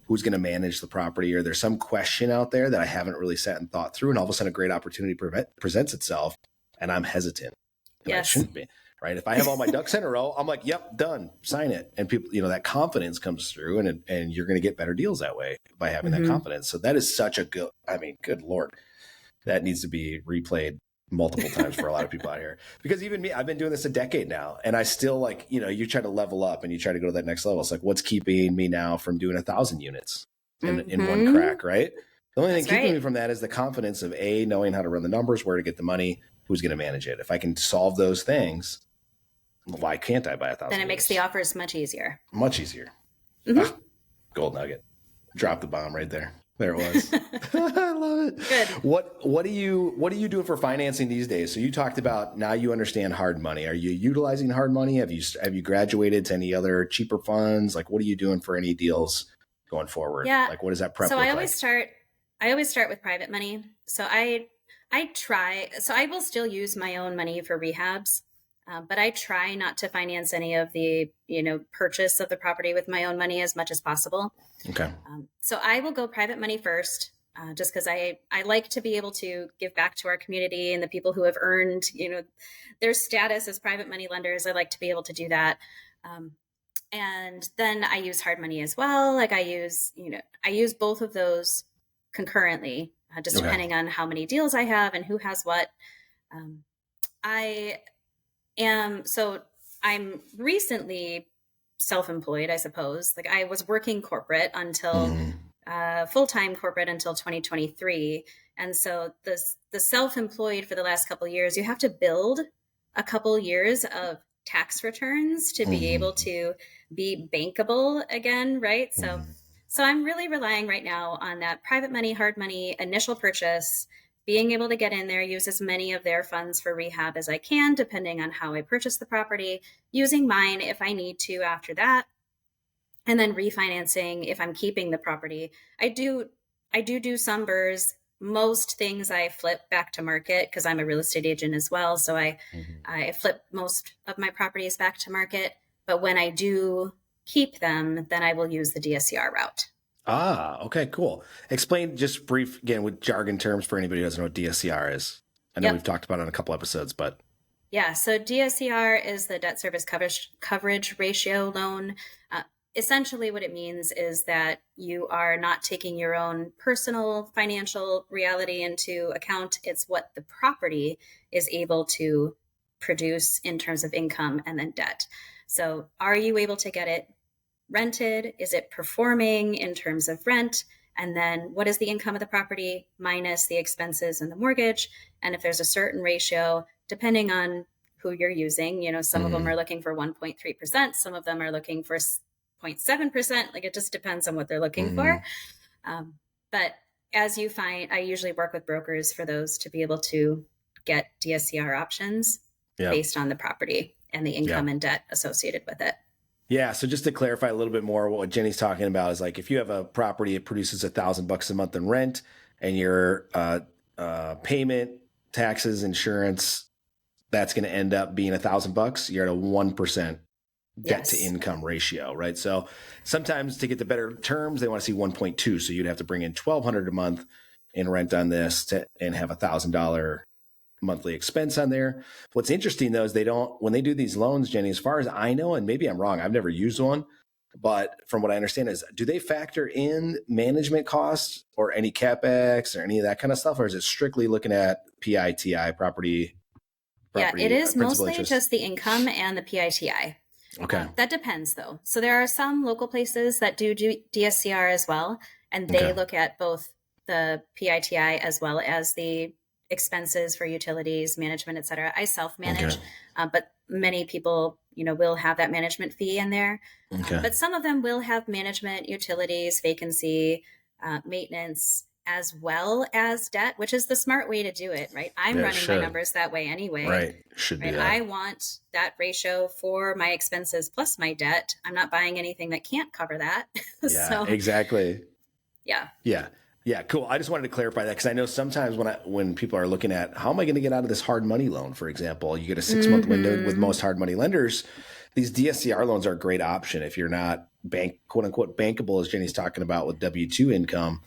who's going to manage the property, or there's some question out there that I haven't really sat and thought through, and all of a sudden a great opportunity presents itself and I'm hesitant. And I shouldn't be. Right. If I have all my ducks in a row, I'm like, yep, done, sign it. And people, that confidence comes through, and you're going to get better deals that way by having that confidence. So that is such a good Lord, that needs to be replayed multiple times for a lot of people out here. Because even me, I've been doing this a decade now, and I still you try to level up and you try to go to that next level. It's like, what's keeping me now from doing 1,000 units in one crack, right? The only thing keeping me from that is the confidence of knowing how to run the numbers, where to get the money, who's going to manage it. If I can solve those things, why can't I buy 1,000? Then it makes the offers much easier. Much easier. Gold nugget. Drop the bomb right there. There it was. I love it. Good. What are you doing for financing these days? So you talked about, now you understand hard money. Are you utilizing hard money? Have you graduated to any other cheaper funds? What are you doing for any deals going forward? Yeah. What does that prep look like? I always start with private money. So I will still use my own money for rehabs. But I try not to finance any of the, purchase of the property with my own money as much as possible. Okay. So I will go private money first, just because I like to be able to give back to our community and the people who have earned, their status as private money lenders. I like to be able to do that. And then I use hard money as well. I use both of those concurrently, just depending on how many deals I have and who has what. So I'm recently self-employed, I suppose. I was working corporate until full-time corporate until 2023. And so the self-employed for the last couple of years, you have to build a couple years of tax returns to be able to be bankable again, right? So I'm really relying right now on that private money, hard money, initial purchase, being able to get in there, use as many of their funds for rehab as I can, depending on how I purchase the property, using mine if I need to after that, and then refinancing if I'm keeping the property. I do some BRRRRs. Most things I flip back to market because I'm a real estate agent as well. So I flip most of my properties back to market. But when I do keep them, then I will use the DSCR route. Okay, cool. Explain just brief, again, with jargon terms for anybody who doesn't know what DSCR is. I know we've talked about it on a couple episodes, but. Yeah, so DSCR is the debt service coverage ratio loan. essentially what it means is that you are not taking your own personal financial reality into account. It's what the property is able to produce in terms of income and then debt. So are you able to get it rented? Is it performing in terms of rent? And then what is the income of the property minus the expenses and the mortgage? And if there's a certain ratio, depending on who you're using, some of them are looking for 1.3%, some of them are looking for 0.7%. Like, it just depends on what they're looking for. But as you find, I usually work with brokers for those to be able to get DSCR options based on the property and the income and debt associated with it. Yeah. So just to clarify a little bit more, what Jenny's talking about is like, if you have a property, it produces $1,000 a month in rent, and your payment, taxes, insurance, that's going to end up being $1,000. You're at a 1% debt to income ratio, right? So sometimes to get the better terms, they want to see 1.2. So you'd have to bring in $1,200 a month in rent on this and have $1,000 monthly expense on there. What's interesting though is when they do these loans, Jenny, as far as I know, and maybe I'm wrong, I've never used one, but from what I understand is, do they factor in management costs or any CapEx or any of that kind of stuff? Or is it strictly looking at PITI, property? Yeah, it is mostly just the income and the PITI. Okay. That depends though. So there are some local places that do DSCR as well, and they look at both the PITI as well as the expenses for utilities, management, et cetera. I self-manage, but many people, will have that management fee in there. But some of them will have management, utilities, vacancy, maintenance, as well as debt, which is the smart way to do it, right? I'm running my numbers that way anyway. Right. Should be that. I want that ratio for my expenses plus my debt. I'm not buying anything that can't cover that. Yeah, exactly. Yeah. Yeah. Yeah, cool. I just wanted to clarify that because I know sometimes when people are looking at how am I going to get out of this hard money loan, for example, you get a 6-month window with most hard money lenders. These DSCR loans are a great option if you're not quote unquote bankable, as Jenny's talking about with W-2 income.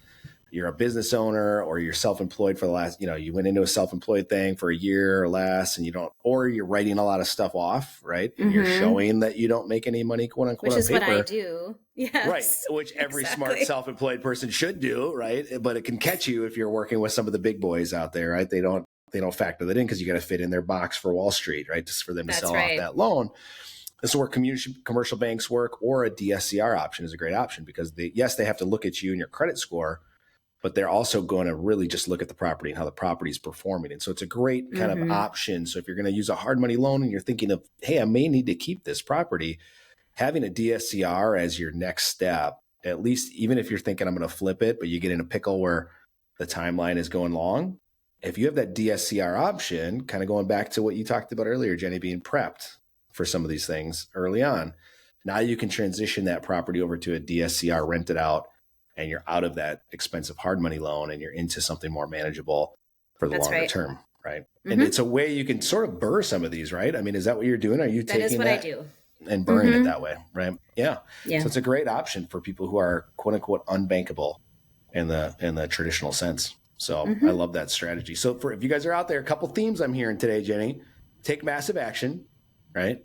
You're a business owner or you're self-employed for the last, you went into a self-employed thing for a year or less and or you're writing a lot of stuff off, right? And you're showing that you don't make any money, quote unquote, which is on paper. What I do. Yes. Right. Which every smart self-employed person should do, right? But it can catch you if you're working with some of the big boys out there, right? They don't factor that in because you got to fit in their box for Wall Street, right? Just for them to sell off that loan. This is where commercial banks work, or a DSCR option is a great option because they have to look at you and your credit score, but they're also going to really just look at the property and how the property is performing. And so it's a great kind of option. So if you're going to use a hard money loan and you're thinking of, hey, I may need to keep this property, having a DSCR as your next step, at least even if you're thinking I'm going to flip it, but you get in a pickle where the timeline is going long. If you have that DSCR option, kind of going back to what you talked about earlier, Jenny, being prepped for some of these things early on, now you can transition that property over to a DSCR, rent it out, and you're out of that expensive hard money loan and you're into something more manageable for the longer term, right? And it's a way you can sort of burr some of these, right? I mean, is that what you're doing? Are you taking that? That is what I do. And burning it that way, right? Yeah. So it's a great option for people who are quote unquote unbankable in the traditional sense. So I love that strategy. So if you guys are out there, a couple themes I'm hearing today, Jenny: take massive action, right?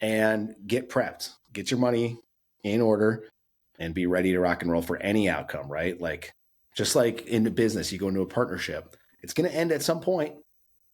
And get prepped, get your money in order and be ready to rock and roll for any outcome, right? Like, just like in business, you go into a partnership, it's going to end at some point.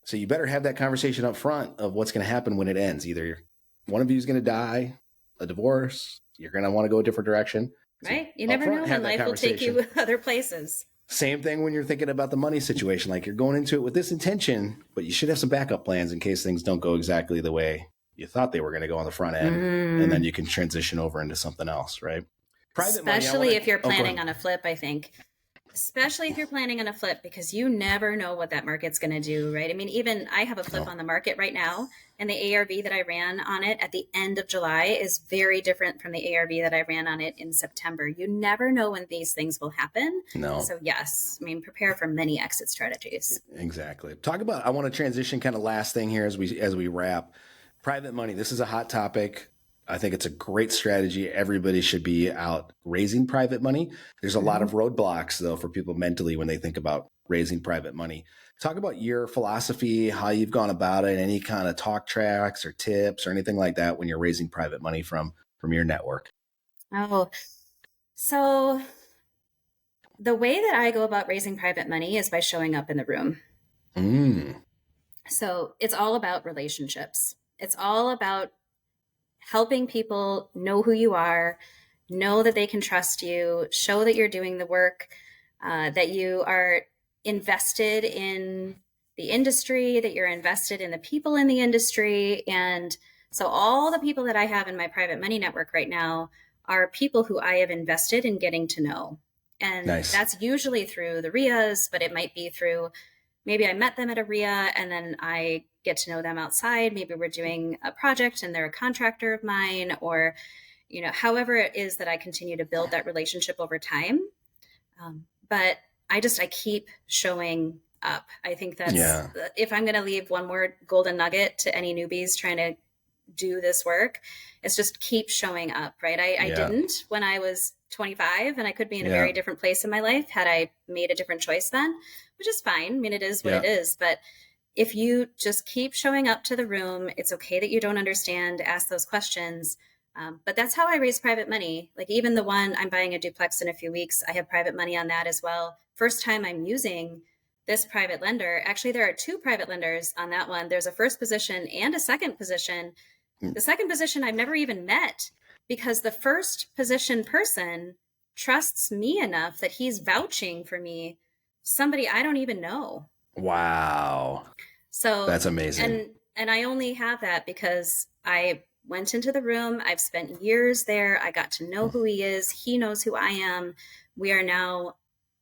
So you better have that conversation up front of what's going to happen when it ends. Either one of you is going to die, a divorce, you're going to want to go a different direction. Right. So you never know when life will take you other places. Same thing when you're thinking about the money situation. Like, you're going into it with this intention, but you should have some backup plans in case things don't go exactly the way you thought they were going to go on the front end. And then you can transition over into something else, right? Especially if you're planning on a flip, I think. Especially if you're planning on a flip, because you never know what that market's going to do, right? I mean, even I have a flip on the market right now, and the ARV that I ran on it at the end of July is very different from the ARV that I ran on it in September. You never know when these things will happen. No. So yes, I mean, prepare for many exit strategies. Exactly. I want to transition kind of last thing here as we wrap. Private money. This is a hot topic. I think it's a great strategy. Everybody should be out raising private money. There's a lot of roadblocks, though, for people mentally when they think about raising private money. Talk about your philosophy, how you've gone about it, any kind of talk tracks or tips or anything like that when you're raising private money from your network. Oh, so the way that I go about raising private money is by showing up in the room. Mm, So it's all about relationships. It's all about helping people know who you are, know that they can trust you, show that you're doing the work, that you are invested in the industry, that you're invested in the people in the industry. And so all the people that I have in my private money network right now are people who I have invested in getting to know. And nice. that's usually through the RIAs, but it might be through maybe I met them at a RIA and then I get to know them outside. Maybe we're doing a project and they're a contractor of mine, or, however it is that I continue to build that relationship over time. But I keep showing up. I think that's, Yeah. if I'm going to leave one more golden nugget to any newbies trying to do this work, it's just keep showing up, right? I Yeah. didn't when I was 25, and I could be in a Yeah. very different place in my life had I made a different choice then, which is fine. I mean, it is what it is. But if you just keep showing up to the room, it's okay that you don't understand, ask those questions. But that's how I raise private money. Like even the one I'm buying a duplex in a few weeks, I have private money on that as well. First time I'm using this private lender. Actually, there are two private lenders on that one. There's a first position and a second position. The second position I've never even met because the first position person trusts me enough that he's vouching for me, somebody I don't even know. Wow. So That's amazing. And I only have that because I went into the room. I've spent years there. I got to know who he is. He knows who I am. We are now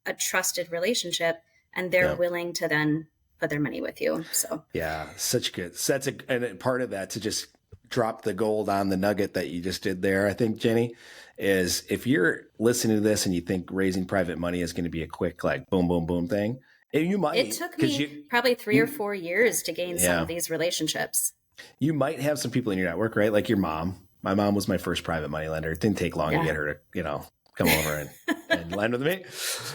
a trusted relationship, and they're willing to then put their money with you. So yeah, such good. So that's and part of that to just drop the gold on the nugget that you just did there. I think, Jenny, is if you're listening to this and you think raising private money is going to be a quick like boom, boom, boom thing, you might. It took me probably 3 or 4 years to gain some of these relationships. You might have some people in your network, right? Like your mom. My mom was my first private money lender. It didn't take long to get her to, come over and lend with me.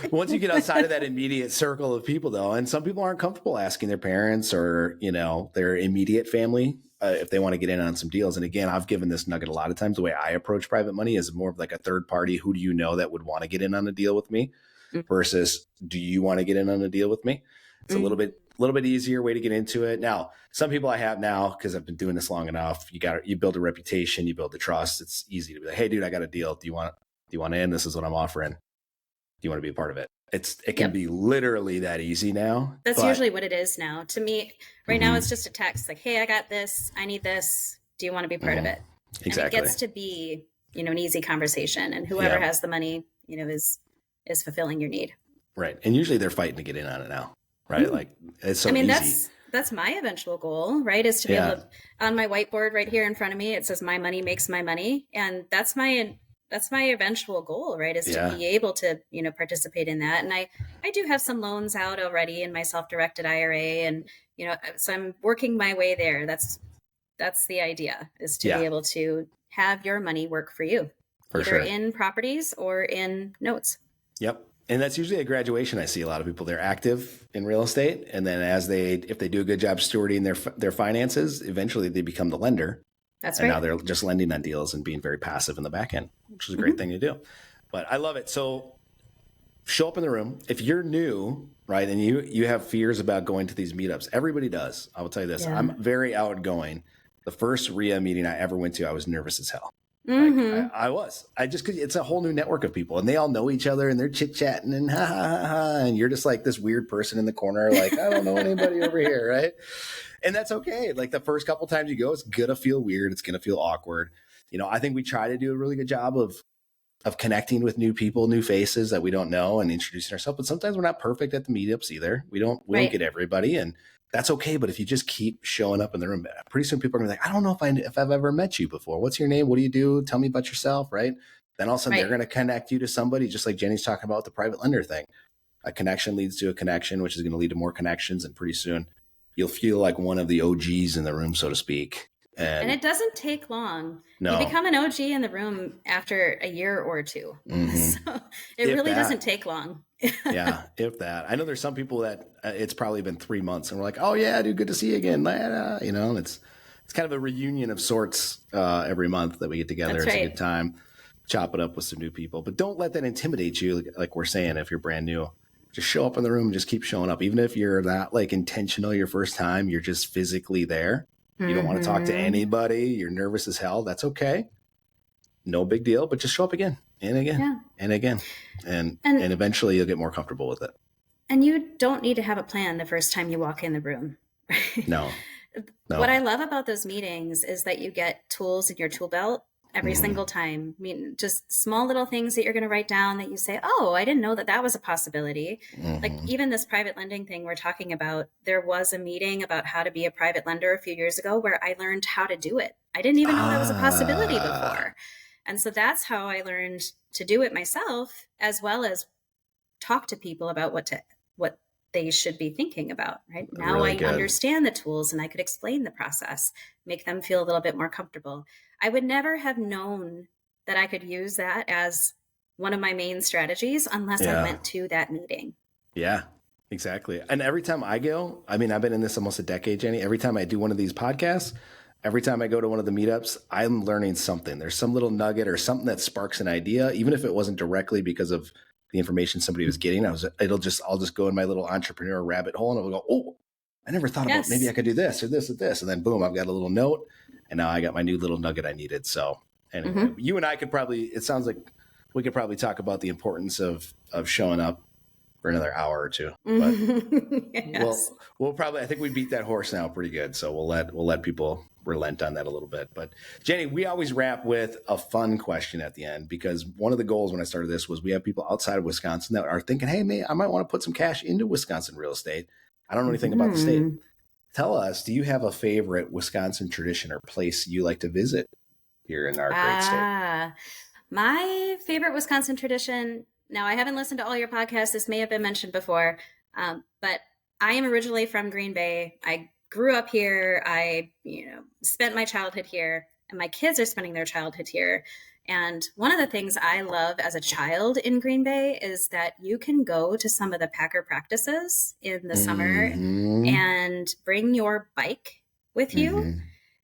Once you get outside of that immediate circle of people, though, and some people aren't comfortable asking their parents or, their immediate family if they want to get in on some deals. And again, I've given this nugget a lot of times. The way I approach private money is more of like a third party. Who do you know that would want to get in on a deal with me versus do you want to get in on a deal with me? It's a little bit easier way to get into it. Now, some people I have now, because I've been doing this long enough, you build a reputation, you build the trust. It's easy to be like, hey, dude, I got a deal. Do you want in? This is what I'm offering. Do you want to be a part of it? It can be literally that easy now. That's usually what it is now. To me, right now, it's just a text like, hey, I got this. I need this. Do you want to be part of it? Exactly. And it gets to be, an easy conversation. And whoever has the money, is fulfilling your need. Right. And usually they're fighting to get in on it now. Right. Like it's so easy. That's my eventual goal, right? Is to be able to, on my whiteboard right here in front of me, it says my money makes my money. And that's my eventual goal, right? Is to be able to, participate in that. And I do have some loans out already in my self-directed IRA. And, so I'm working my way there. That's the idea, is to be able to have your money work for you, either in properties or in notes. Yep. And that's usually a graduation. I see a lot of people, they're active in real estate. And then if they do a good job stewarding their finances, eventually they become the lender. That's and right. Now they're just lending on deals and being very passive in the back end, which is a great thing to do. But I love it. So show up in the room. If you're new, right, and you have fears about going to these meetups, everybody does. I will tell you this. Yeah. I'm very outgoing. The first RIA meeting I ever went to, I was nervous as hell. Like, I was. Cause it's a whole new network of people and they all know each other and they're chit chatting and ha ha ha ha. And you're just like this weird person in the corner. Like, I don't know anybody over here. Right. And that's okay. Like the first couple times you go, it's going to feel weird. It's going to feel awkward. I think we try to do a really good job of connecting with new people, new faces that we don't know and introducing ourselves. But sometimes we're not perfect at the meetups either. We don't get everybody, and that's okay. But if you just keep showing up in the room, pretty soon people are gonna be like, I don't know if I've ever met you before. What's your name? What do you do? Tell me about yourself. Right. Then all of a sudden they're going to connect you to somebody, just like Jenny's talking about the private lender thing. A connection leads to a connection, which is going to lead to more connections. And pretty soon you'll feel like one of the OGs in the room, so to speak. And it doesn't take long. No. You become an OG in the room after a year or two. So it really doesn't take long. Yeah, if that. I know there's some people that it's probably been 3 months and we're like, oh yeah, dude, good to see you again. It's kind of a reunion of sorts every month that we get together. It's a good time. chop it up with some new people. But don't let that intimidate you. Like we're saying, if you're brand new, just show up in the room and just keep showing up. Even if you're not like intentional your first time, you're just physically there. You don't want to talk to anybody. You're nervous as hell. That's okay. No big deal, but just show up again and again and again. And eventually you'll get more comfortable with it. And you don't need to have a plan the first time you walk in the room. No. What I love about those meetings is that you get tools in your tool belt every single time. I mean, just small little things that you're going to write down that you say, oh, I didn't know that that was a possibility. Like even this private lending thing we're talking about, there was a meeting about how to be a private lender a few years ago where I learned how to do it. I didn't even know that was a possibility before. And so that's how I learned to do it myself, as well as talk to people about what they should be thinking about, right? Now really I understand the tools and I could explain the process, make them feel a little bit more comfortable. I would never have known that I could use that as one of my main strategies unless I went to that meeting. Yeah, exactly. And every time I go, I mean, I've been in this almost a decade, Jenny. Every time I do one of these podcasts, every time I go to one of the meetups, I'm learning something. There's some little nugget or something that sparks an idea, even if it wasn't directly because of the information somebody was getting. I'll just go in my little entrepreneur rabbit hole and I'll go, oh, I never thought about maybe I could do this or this or this. And then boom, I've got a little note and now I got my new little nugget I needed. So anyway, you and I could probably, it sounds like we could probably talk about the importance of showing up for another hour or two. But we'll probably, I think we beat that horse now pretty good. So we'll let people relent on that a little bit. But Jenny, we always wrap with a fun question at the end, because one of the goals when I started this was we have people outside of Wisconsin that are thinking, hey, man, I might want to put some cash into Wisconsin real estate. I don't know anything about the state. Tell us, do you have a favorite Wisconsin tradition or place you like to visit here in our great state? My favorite Wisconsin tradition, now I haven't listened to all your podcasts. This may have been mentioned before, but I am originally from Green Bay. I grew up here. I, spent my childhood here, and my kids are spending their childhood here. And one of the things I love as a child in Green Bay is that you can go to some of the Packer practices in the summer and bring your bike with you.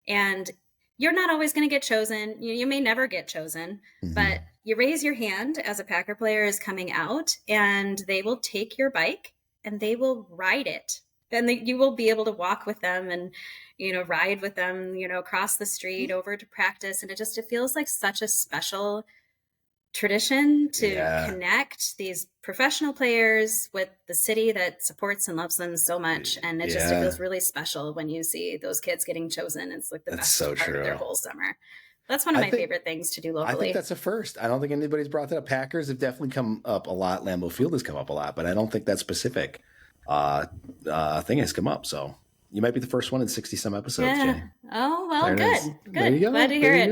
And you're not always going to get chosen. You may never get chosen, but you raise your hand as a Packer player is coming out, and they will take your bike and they will ride it. Then you will be able to walk with them and, ride with them, across the street over to practice. And it feels like such a special tradition to connect these professional players with the city that supports and loves them so much. And it feels really special when you see those kids getting chosen. It's like the best part of their whole summer. That's one of my favorite things to do locally. I think that's a first. I don't think anybody's brought that up. Packers have definitely come up a lot. Lambeau Field has come up a lot, but I don't think that specific thing has come up. So you might be the first one in 60 some episodes, Jenny. Oh, well, good. There you go. Glad to hear it.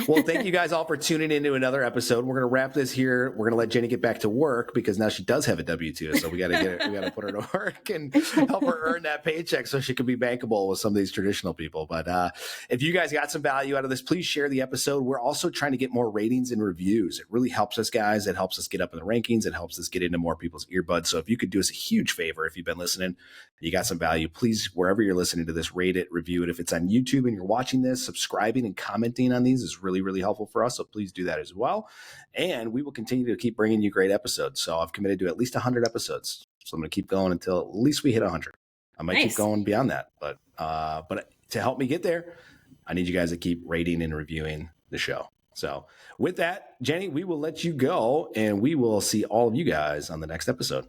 Well, thank you guys all for tuning into another episode. We're going to wrap this here. We're going to let Jenny get back to work because now she does have a W-2. So we got to put her to work and help her earn that paycheck so she can be bankable with some of these traditional people. But if you guys got some value out of this, please share the episode. We're also trying to get more ratings and reviews. It really helps us, guys. It helps us get up in the rankings. It helps us get into more people's earbuds. So if you could do us a huge favor, if you've been listening, you got some value, please, wherever you're listening to this, rate it, review it. If it's on YouTube and you're watching this, subscribing and commenting on these is really, really helpful for us. So please do that as well. And we will continue to keep bringing you great episodes. So I've committed to at least 100 episodes. So I'm going to keep going until at least we hit 100. I might keep going beyond that. But to help me get there, I need you guys to keep rating and reviewing the show. So with that, Jenny, we will let you go and we will see all of you guys on the next episode.